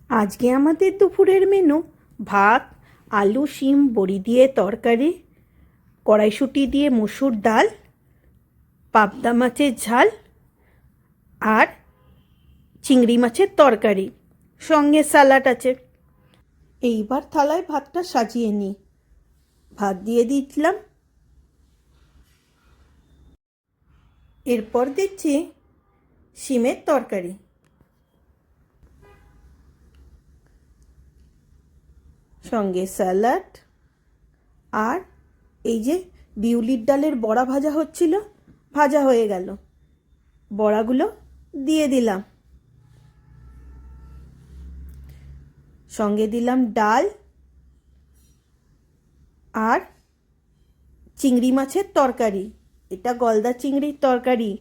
আজকে আমাদের দুপুরের মেনু ভাত, আলু শিম বড়ি দিয়ে তরকারি, কড়াইশুঁটি দিয়ে মসুর ডাল, পাবদা মাছের ঝাল আর চিংড়ি মাছের তরকারি, সঙ্গে স্যালাড আছে। এইবার থালায় ভাতটা সাজিয়ে নিই। ভাত দিয়ে দিচ্ছিলাম, এরপর দিচ্ছি শিমের তরকারি, সঙ্গে স্যালাড আর এই যে বিউলির ডালের বড়া ভাজা হচ্ছিল, ভাজা হয়ে গেল, বড়াগুলো দিয়ে দিলাম, সঙ্গে দিলাম ডাল আর চিংড়ি মাছের তরকারি। এটা গলদা চিংড়ির তরকারি।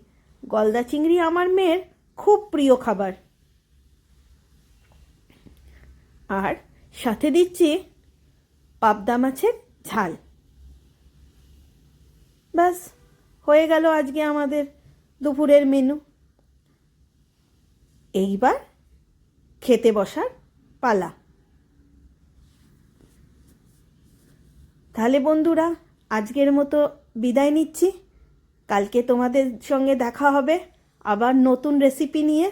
গলদা চিংড়ি আমার মেয়ের খুব প্রিয় খাবার। আর সাথে দিচ্ছি পাবদা মাছের ঝাল। ব্যাস, হয়ে গেল আজকে আমাদের দুপুরের মেনু। এইবার খেতে বসার পালা। তাহলে বন্ধুরা, আজকের মতো বিদায় নিচ্ছি। কালকে তোমাদের সঙ্গে দেখা হবে আবার নতুন রেসিপি নিয়ে।